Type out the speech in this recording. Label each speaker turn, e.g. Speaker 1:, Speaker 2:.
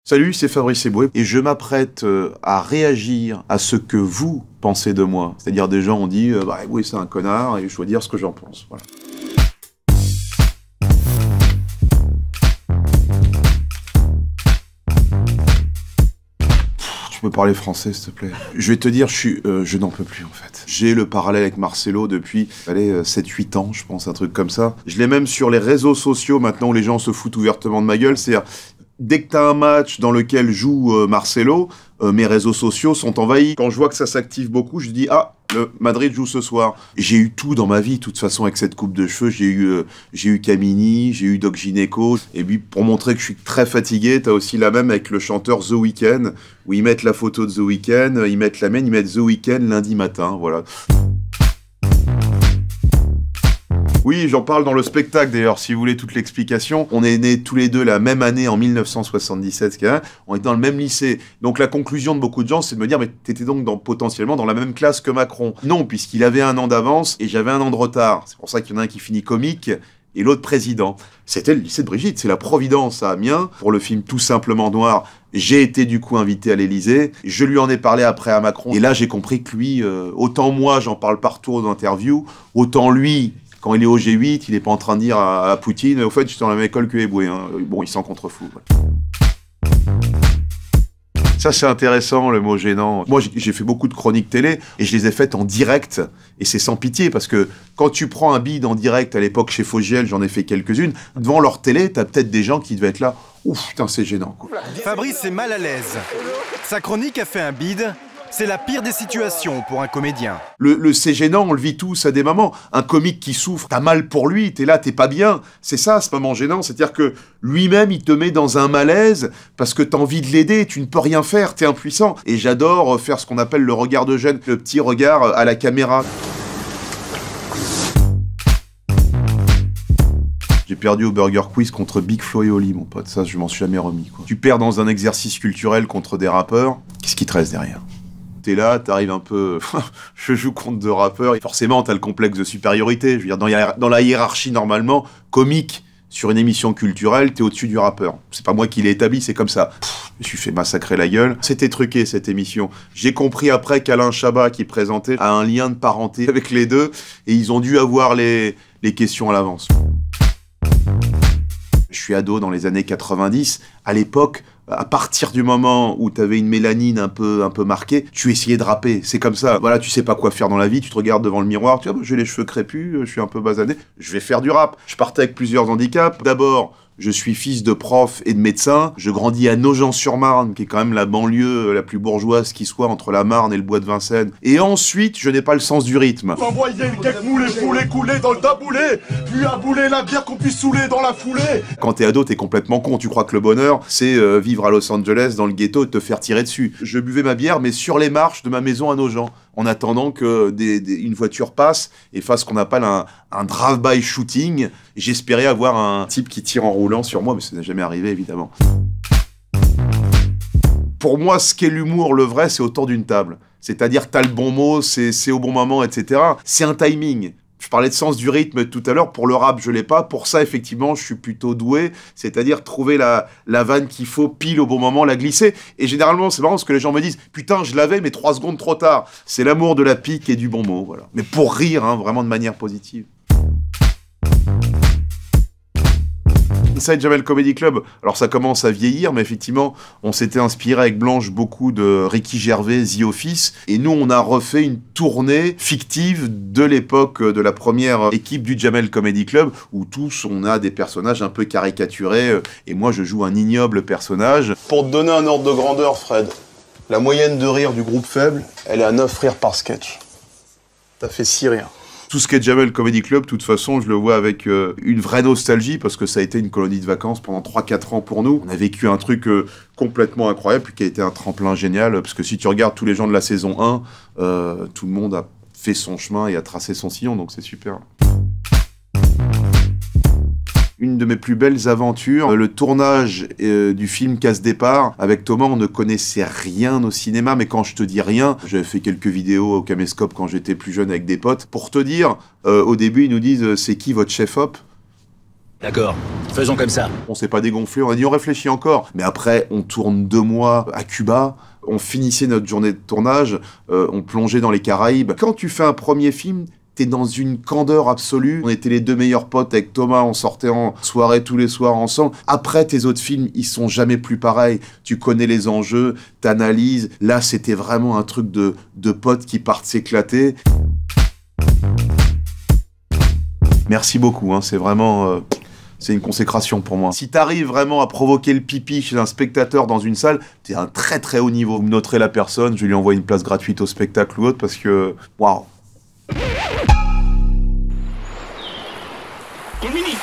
Speaker 1: Salut, c'est Fabrice Eboué et je m'apprête à réagir à ce que vous pensez de moi. C'est-à-dire des gens ont dit bah oui c'est un connard et je dois dire ce que j'en pense. Voilà. Tu peux parler français s'il te plaît? Je vais te dire, je n'en peux plus en fait. J'ai le parallèle avec Marcelo depuis, 7-8 ans je pense, un truc comme ça. Je l'ai même sur les réseaux sociaux maintenant où les gens se foutent ouvertement de ma gueule, c'est-à-dire dès que t'as un match dans lequel joue Marcelo, mes réseaux sociaux sont envahis. Quand je vois que ça s'active beaucoup, je dis « Ah, le Madrid joue ce soir ». J'ai eu tout dans ma vie, de toute façon, avec cette coupe de cheveux. J'ai eu Camini, j'ai eu Doc Gineco. Et puis, pour montrer que je suis très fatigué, t'as aussi la même avec le chanteur The Weeknd, où ils mettent la photo de The Weeknd, ils mettent la mienne, ils mettent The Weeknd lundi matin, voilà. Oui, j'en parle dans le spectacle d'ailleurs, si vous voulez toute l'explication. On est nés tous les deux la même année, en 1977, on était dans le même lycée. Donc la conclusion de beaucoup de gens, c'est de me dire, mais t'étais donc potentiellement dans la même classe que Macron. Non, puisqu'il avait un an d'avance et j'avais un an de retard. C'est pour ça qu'il y en a un qui finit comique et l'autre président. C'était le lycée de Brigitte, c'est la Providence à Amiens. Pour le film Tout simplement noir, j'ai été du coup invité à l'Élysée. Je lui en ai parlé après à Macron. Et là, j'ai compris que lui, autant moi, j'en parle partout aux interviews, autant lui... Quand il est au G8, il n'est pas en train de dire à Poutine « Au fait, je suis dans la même école que Eboué. Hein. » Bon, il s'en contrefou. Ça, c'est intéressant, le mot gênant. Moi, j'ai fait beaucoup de chroniques télé, et je les ai faites en direct, et c'est sans pitié, parce que quand tu prends un bide en direct, à l'époque, chez Fogiel, j'en ai fait quelques-unes, devant leur télé, t'as peut-être des gens qui devaient être là. Ouf, putain, c'est gênant, quoi.
Speaker 2: Fabrice est mal à l'aise. Sa chronique a fait un bide. C'est la pire des situations pour un comédien.
Speaker 1: Le c'est gênant, on le vit tous à des moments. Un comique qui souffre, t'as mal pour lui, t'es là, t'es pas bien. C'est ça, ce moment gênant. C'est-à-dire que lui-même, il te met dans un malaise parce que t'as envie de l'aider, tu ne peux rien faire, t'es impuissant. Et j'adore faire ce qu'on appelle le regard de gêne, le petit regard à la caméra. J'ai perdu au Burger Quiz contre Big Flo et Oli, mon pote. Ça, je m'en suis jamais remis, quoi. Tu perds dans un exercice culturel contre des rappeurs, qu'est-ce qui te reste derrière? T'es là, t'arrives un peu... je joue contre deux rappeurs, et forcément t'as le complexe de supériorité. Je veux dire, dans la hiérarchie, normalement, comique, sur une émission culturelle, t'es au-dessus du rappeur. C'est pas moi qui l'ai établi, c'est comme ça. Je me suis fait massacrer la gueule. C'était truqué, cette émission. J'ai compris après qu'Alain Chabat, qui présentait, a un lien de parenté avec les deux, et ils ont dû avoir les questions à l'avance. Je suis ado dans les années 90. À l'époque, à partir du moment où t'avais une mélanine un peu marquée, tu essayais de rapper. C'est comme ça. Voilà, tu sais pas quoi faire dans la vie, tu te regardes devant le miroir, tu vois, j'ai les cheveux crépus, je suis un peu basané, je vais faire du rap. Je partais avec plusieurs handicaps. D'abord, je suis fils de prof et de médecin. Je grandis à Nogent-sur-Marne, qui est quand même la banlieue la plus bourgeoise qui soit entre la Marne et le bois de Vincennes. Et ensuite, je n'ai pas le sens du rythme.
Speaker 3: Envoyer le cake moulé, foulé, coulé dans le taboulé, puis abouler la bière qu'on puisse saouler dans la foulée.
Speaker 1: Quand t'es ado, t'es complètement con. Tu crois que le bonheur, c'est vivre à Los Angeles, dans le ghetto, et te faire tirer dessus. Je buvais ma bière, mais sur les marches de ma maison à Nogent, en attendant que une voiture passe et fasse ce qu'on appelle un drive-by shooting. J'espérais avoir un type qui tire en roulant sur moi, mais ça n'est jamais arrivé, évidemment. Pour moi, ce qu'est l'humour, le vrai, c'est autour d'une table. C'est-à-dire que t'as le bon mot, c'est au bon moment, etc. C'est un timing. Je parlais de sens du rythme tout à l'heure, pour le rap, je l'ai pas. Pour ça, effectivement, je suis plutôt doué. C'est-à-dire trouver la vanne qu'il faut, pile au bon moment, la glisser. Et généralement, c'est marrant parce que les gens me disent « Putain, je l'avais, mais 3 secondes trop tard ». C'est l'amour de la pique et du bon mot, voilà. Mais pour rire, hein, vraiment de manière positive. Inside Jamel Comedy Club, alors ça commence à vieillir, mais effectivement, on s'était inspiré avec Blanche beaucoup de Ricky Gervais, The Office, et nous, on a refait une tournée fictive de l'époque de la première équipe du Jamel Comedy Club, où tous, on a des personnages un peu caricaturés, et moi, je joue un ignoble personnage.
Speaker 4: Pour te donner un ordre de grandeur, Fred, la moyenne de rire du groupe faible, elle est à 9 rires par sketch. T'as fait 6 rires.
Speaker 1: Tout ce qu'est Jamel Comedy Club, de toute façon, je le vois avec une vraie nostalgie, parce que ça a été une colonie de vacances pendant 3-4 ans pour nous. On a vécu un truc complètement incroyable, puis qui a été un tremplin génial, parce que si tu regardes tous les gens de la saison 1, tout le monde a fait son chemin et a tracé son sillon, donc c'est super. Une de mes plus belles aventures, le tournage du film Casse-Départ. Avec Thomas, on ne connaissait rien au cinéma, mais quand je te dis rien, j'avais fait quelques vidéos au caméscope quand j'étais plus jeune avec des potes. Pour te dire, au début, ils nous disent « C'est qui votre chef-op »
Speaker 5: D'accord, faisons comme ça.
Speaker 1: On s'est pas dégonflé, on a dit on réfléchit encore. Mais après, on tourne 2 mois à Cuba, on finissait notre journée de tournage, on plongeait dans les Caraïbes. Quand tu fais un premier film, t'es dans une candeur absolue. On était les 2 meilleurs potes avec Thomas, on sortait en soirée tous les soirs ensemble. Après, tes autres films, ils sont jamais plus pareils. Tu connais les enjeux, t'analyses. Là, c'était vraiment un truc de potes qui partent s'éclater. Merci beaucoup, hein, c'est vraiment... c'est une consécration pour moi. Si t'arrives vraiment à provoquer le pipi chez un spectateur dans une salle, t'es à un très très haut niveau. Vous me noterez la personne, je lui envoie une place gratuite au spectacle ou autre parce que... Waouh.
Speaker 6: Colmini